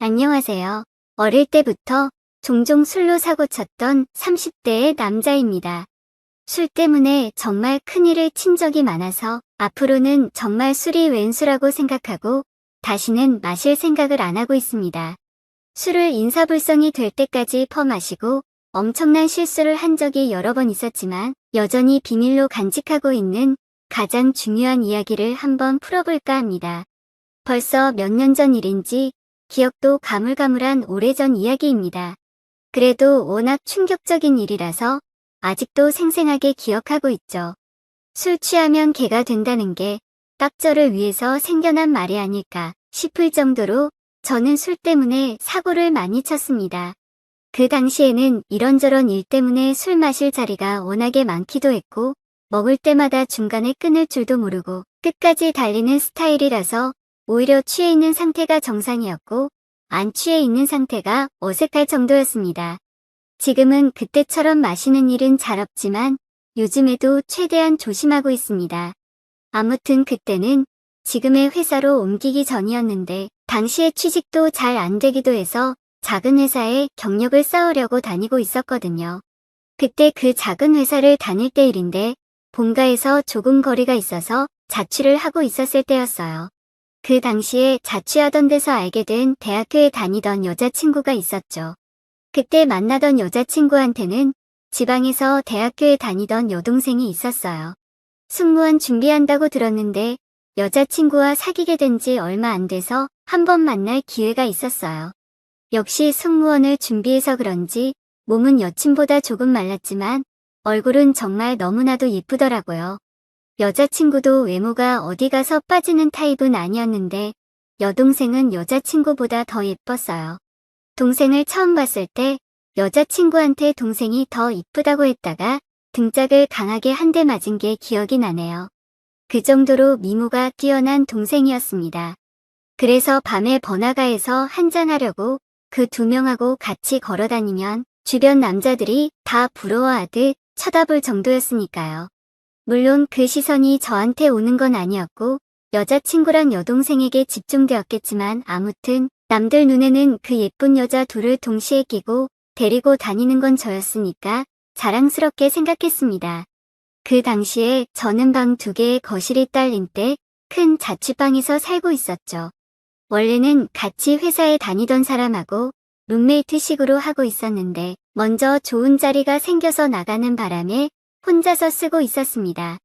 안녕하세요. 어릴 때부터 종종 술로 사고 쳤던 30대의 남자입니다. 술 때문에 정말 큰일을 친 적이 많아서 앞으로는 정말 술이 왼수라고 생각하고 다시는 마실 생각을 안 하고 있습니다. 술을 인사불성이 될 때까지 퍼마시고 엄청난 실수를 한 적이 여러 번 있었지만 여전히 비밀로 간직하고 있는 가장 중요한 이야기를 한번 풀어볼까 합니다. 벌써 몇 년 전 일인지 기억도 가물가물한 오래전 이야기입니다. 그래도 워낙 충격적인 일이라서 아직도 생생하게 기억하고 있죠. 술 취하면 개가 된다는 게 딱 저를 위해서 생겨난 말이 아닐까 싶을 정도로 저는 술 때문에 사고를 많이 쳤습니다. 그 당시에는 이런저런 일 때문에 술 마실 자리가 워낙에 많기도 했고 먹을 때마다 중간에 끊을 줄도 모르고 끝까지 달리는 스타일이라서 오히려 취해 있는 상태가 정상이었고 안 취해 있는 상태가 어색할 정도였습니다. 지금은 그때처럼 마시는 일은 잘 없지만 요즘에도 최대한 조심하고 있습니다. 아무튼 그때는 지금의 회사로 옮기기 전이었는데 당시에 취직도 잘 안 되기도 해서 작은 회사에 경력을 쌓으려고 다니고 있었거든요. 그때 그 작은 회사를 다닐 때 일인데 본가에서 조금 거리가 있어서 자취를 하고 있었을 때였어요. 그 당시에 자취하던 데서 알게 된 대학교에 다니던 여자친구가 있었죠. 그때 만나던 여자친구한테는 지방에서 대학교에 다니던 여동생이 있었어요. 승무원 준비한다고 들었는데 여자친구와 사귀게 된 지 얼마 안 돼서 한번 만날 기회가 있었어요. 역시 승무원을 준비해서 그런지 몸은 여친보다 조금 말랐지만 얼굴은 정말 너무나도 예쁘더라고요. 여자친구도 외모가 어디 가서 빠지는 타입은 아니었는데 여동생은 여자친구보다 더 예뻤어요. 동생을 처음 봤을 때 여자친구한테 동생이 더 이쁘다고 했다가 등짝을 강하게 한 대 맞은 게 기억이 나네요. 그 정도로 미모가 뛰어난 동생이었습니다. 그래서 밤에 번화가에서 한잔하려고 그 두 명하고 같이 걸어다니면 주변 남자들이 다 부러워하듯 쳐다볼 정도였으니까요. 물론 그 시선이 저한테 오는 건 아니었고 여자친구랑 여동생에게 집중되었겠지만 아무튼 남들 눈에는 그 예쁜 여자 둘을 동시에 끼고 데리고 다니는 건 저였으니까 자랑스럽게 생각했습니다. 그 당시에 저는 방 2개의 거실이 딸린 때 큰 자취방에서 살고 있었죠. 원래는 같이 회사에 다니던 사람하고 룸메이트식으로 하고 있었는데 먼저 좋은 자리가 생겨서 나가는 바람에 혼자서 쓰고 있었습니다.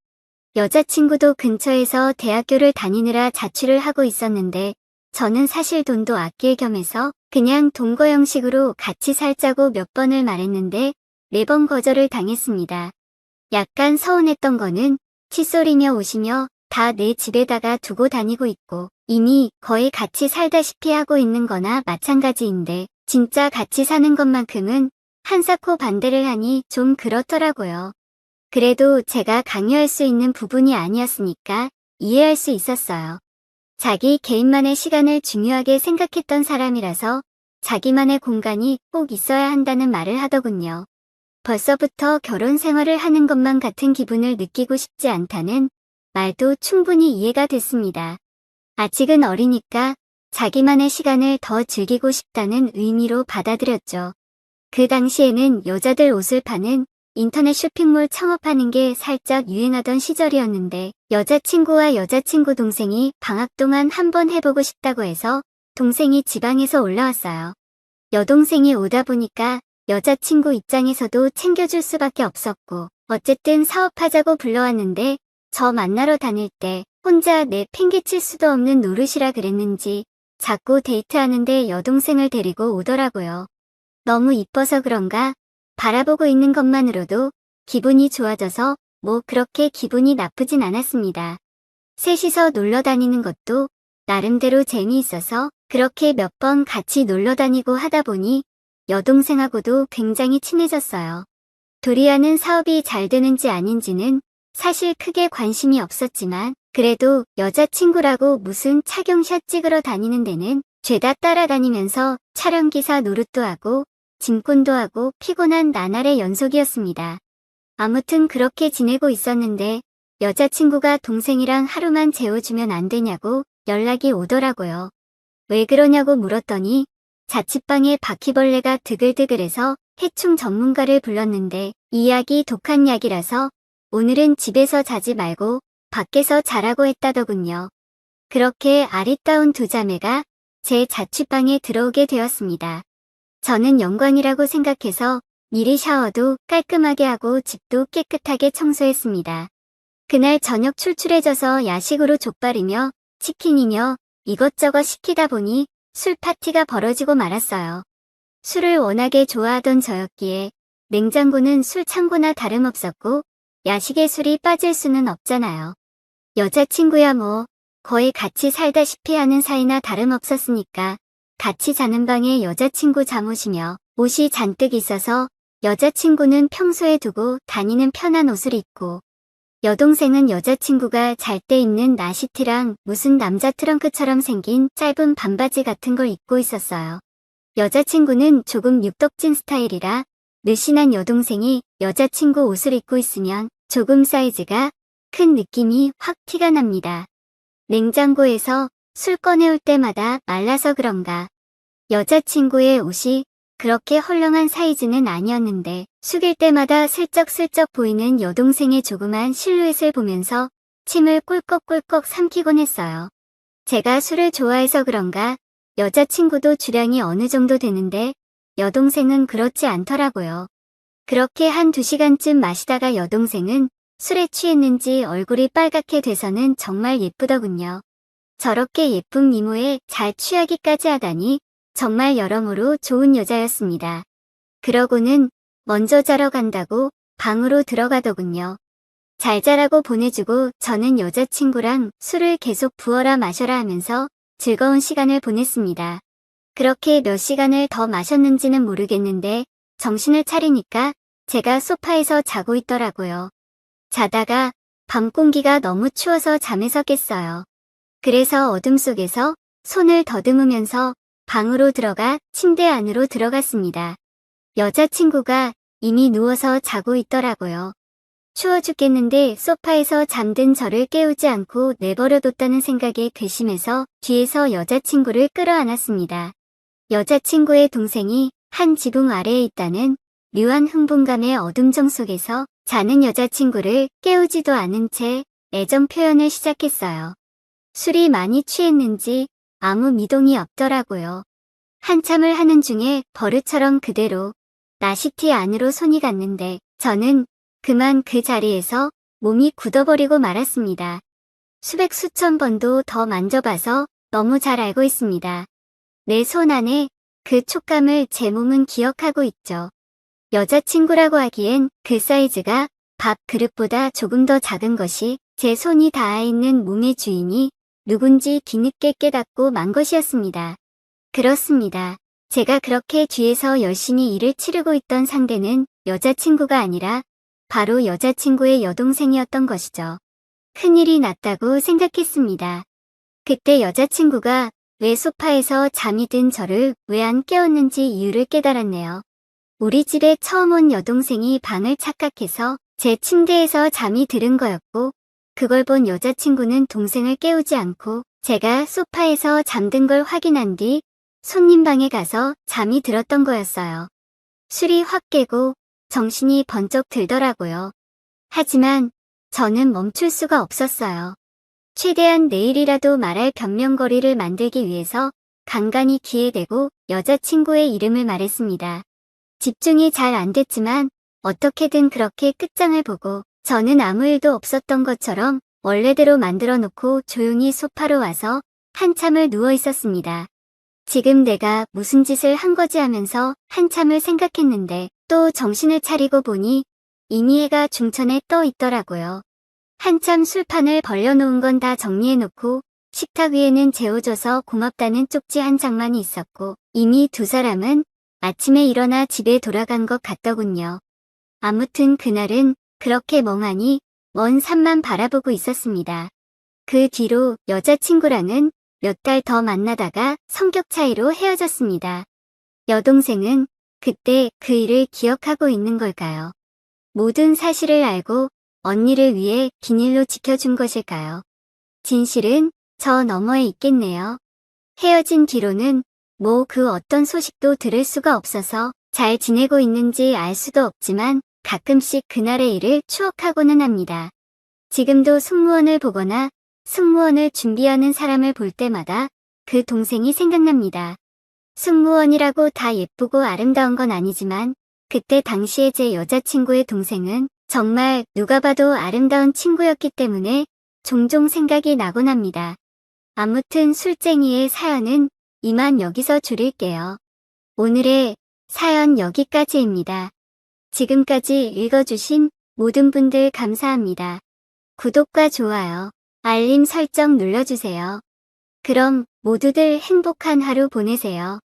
여자친구도 근처에서 대학교를 다니느라 자취를 하고 있었는데 저는 사실 돈도 아낄 겸해서 그냥 동거 형식으로 같이 살자고 몇 번을 말했는데 4번 거절을 당했습니다. 약간 서운했던 거는 칫솔이며 옷이며 다 내 집에다가 두고 다니고 있고 이미 거의 같이 살다시피 하고 있는 거나 마찬가지인데 진짜 같이 사는 것만큼은 한사코 반대를 하니 좀 그렇더라고요. 그래도 제가 강요할 수 있는 부분이 아니었으니까 이해할 수 있었어요. 자기 개인만의 시간을 중요하게 생각했던 사람이라서 자기만의 공간이 꼭 있어야 한다는 말을 하더군요. 벌써부터 결혼 생활을 하는 것만 같은 기분을 느끼고 싶지 않다는 말도 충분히 이해가 됐습니다. 아직은 어리니까 자기만의 시간을 더 즐기고 싶다는 의미로 받아들였죠. 그 당시에는 여자들 옷을 파는 인터넷 쇼핑몰 창업하는 게 살짝 유행하던 시절이었는데 여자친구와 여자친구 동생이 방학 동안 한번 해보고 싶다고 해서 동생이 지방에서 올라왔어요. 여동생이 오다 보니까 여자친구 입장에서도 챙겨줄 수밖에 없었고 어쨌든 사업하자고 불러왔는데 저 만나러 다닐 때 혼자 내 팽개칠 수도 없는 노릇이라 그랬는지 자꾸 데이트하는데 여동생을 데리고 오더라고요. 너무 이뻐서 그런가 바라보고 있는 것만으로도 기분이 좋아져서 뭐 그렇게 기분이 나쁘진 않았습니다. 셋이서 놀러 다니는 것도 나름대로 재미있어서 그렇게 몇 번 같이 놀러 다니고 하다 보니 여동생하고도 굉장히 친해졌어요. 둘이 하는 사업이 잘 되는지 아닌지는 사실 크게 관심이 없었지만 그래도 여자친구라고 무슨 착용샷 찍으러 다니는 데는 죄다 따라다니면서 촬영기사 노릇도 하고 짐꾼도 하고 피곤한 나날의 연속이었습니다. 아무튼 그렇게 지내고 있었는데 여자친구가 동생이랑 하루만 재워주면 안 되냐고 연락이 오더라고요. 왜 그러냐고 물었더니 자취방에 바퀴벌레가 드글드글해서 해충 전문가를 불렀는데 이 약이 독한 약이라서 오늘은 집에서 자지 말고 밖에서 자라고 했다더군요. 그렇게 아리따운 두 자매가 제 자취방에 들어오게 되었습니다. 저는 영광이라고 생각해서 미리 샤워도 깔끔하게 하고 집도 깨끗하게 청소했습니다. 그날 저녁 출출해져서 야식으로 족발이며 치킨이며 이것저것 시키다 보니 술 파티가 벌어지고 말았어요. 술을 워낙에 좋아하던 저였기에 냉장고는 술 창고나 다름없었고 야식에 술이 빠질 수는 없잖아요. 여자친구야 뭐 거의 같이 살다시피 하는 사이나 다름없었으니까 같이 자는 방에 여자친구 잠옷이며 옷이 잔뜩 있어서 여자친구는 평소에 두고 다니는 편한 옷을 입고 여동생은 여자친구가 잘 때 입는 나시티랑 무슨 남자 트렁크처럼 생긴 짧은 반바지 같은 걸 입고 있었어요. 여자친구는 조금 육덕진 스타일이라 느씬한 여동생이 여자친구 옷을 입고 있으면 조금 사이즈가 큰 느낌이 확 티가 납니다. 냉장고에서 술 꺼내올 때마다 말라서 그런가 여자친구의 옷이 그렇게 헐렁한 사이즈는 아니었는데 숙일 때마다 슬쩍슬쩍 보이는 여동생의 조그만 실루엣을 보면서 침을 꿀꺽꿀꺽 삼키곤 했어요. 제가 술을 좋아해서 그런가 여자친구도 주량이 어느 정도 되는데 여동생은 그렇지 않더라고요. 그렇게 한 2시간쯤 마시다가 여동생은 술에 취했는지 얼굴이 빨갛게 돼서는 정말 예쁘더군요. 저렇게 예쁜 미모에 잘 취하기까지 하다니 정말 여러모로 좋은 여자였습니다. 그러고는 먼저 자러 간다고 방으로 들어가더군요. 잘 자라고 보내주고 저는 여자친구랑 술을 계속 부어라 마셔라 하면서 즐거운 시간을 보냈습니다. 그렇게 몇 시간을 더 마셨는지는 모르겠는데 정신을 차리니까 제가 소파에서 자고 있더라고요. 자다가 밤 공기가 너무 추워서 잠에서 깼어요. 그래서 어둠 속에서 손을 더듬으면서 방으로 들어가 침대 안으로 들어갔습니다. 여자친구가 이미 누워서 자고 있더라고요. 추워 죽겠는데 소파에서 잠든 저를 깨우지 않고 내버려뒀다는 생각에 괘씸해서 뒤에서 여자친구를 끌어안았습니다. 여자친구의 동생이 한 지붕 아래에 있다는 묘한 흥분감의 어둠정 속에서 자는 여자친구를 깨우지도 않은 채 애정 표현을 시작했어요. 술이 많이 취했는지 아무 미동이 없더라고요. 한참을 하는 중에 버릇처럼 그대로 나시티 안으로 손이 갔는데 저는 그만 그 자리에서 몸이 굳어버리고 말았습니다. 수백 수천 번도 더 만져봐서 너무 잘 알고 있습니다. 내 손 안에 그 촉감을 제 몸은 기억하고 있죠. 여자친구라고 하기엔 그 사이즈가 밥 그릇보다 조금 더 작은 것이 제 손이 닿아 있는 몸의 주인이 누군지 뒤늦게 깨닫고 만 것이었습니다. 그렇습니다. 제가 그렇게 뒤에서 열심히 일을 치르고 있던 상대는 여자친구가 아니라 바로 여자친구의 여동생이었던 것이죠. 큰일이 났다고 생각했습니다. 그때 여자친구가 왜 소파에서 잠이 든 저를 왜 안 깨웠는지 이유를 깨달았네요. 우리 집에 처음 온 여동생이 방을 착각해서 제 침대에서 잠이 들은 거였고 그걸 본 여자친구는 동생을 깨우지 않고 제가 소파에서 잠든 걸 확인한 뒤 손님 방에 가서 잠이 들었던 거였어요. 술이 확 깨고 정신이 번쩍 들더라고요. 하지만 저는 멈출 수가 없었어요. 최대한 내일이라도 말할 변명거리를 만들기 위해서 간간히 귀에 대고 여자친구의 이름을 말했습니다. 집중이 잘 안 됐지만 어떻게든 그렇게 끝장을 보고 저는 아무 일도 없었던 것처럼 원래대로 만들어 놓고 조용히 소파로 와서 한참을 누워 있었습니다. 지금 내가 무슨 짓을 한 거지 하면서 한참을 생각했는데 또 정신을 차리고 보니 이미 해가 중천에 떠 있더라고요. 한참 술판을 벌려놓은 건 다 정리해놓고 식탁 위에는 재워줘서 고맙다는 쪽지 한 장만이 있었고 이미 두 사람은 아침에 일어나 집에 돌아간 것 같더군요. 아무튼 그날은 그렇게 멍하니 먼 산만 바라보고 있었습니다. 그 뒤로 여자친구랑은 몇 달 더 만나다가 성격 차이로 헤어졌습니다. 여동생은 그때 그 일을 기억하고 있는 걸까요? 모든 사실을 알고 언니를 위해 비닐로 지켜준 것일까요? 진실은 저 너머에 있겠네요. 헤어진 뒤로는 그 어떤 소식도 들을 수가 없어서 잘 지내고 있는지 알 수도 없지만 가끔씩 그날의 일을 추억하고는 합니다. 지금도 승무원을 보거나 승무원을 준비하는 사람을 볼 때마다 그 동생이 생각납니다. 승무원이라고 다 예쁘고 아름다운 건 아니지만 그때 당시에 제 여자친구의 동생은 정말 누가 봐도 아름다운 친구였기 때문에 종종 생각이 나곤 합니다. 아무튼 술쟁이의 사연은 이만 여기서 줄일게요. 오늘의 사연 여기까지입니다. 지금까지 읽어주신 모든 분들 감사합니다. 구독과 좋아요, 알림 설정 눌러주세요. 그럼 모두들 행복한 하루 보내세요.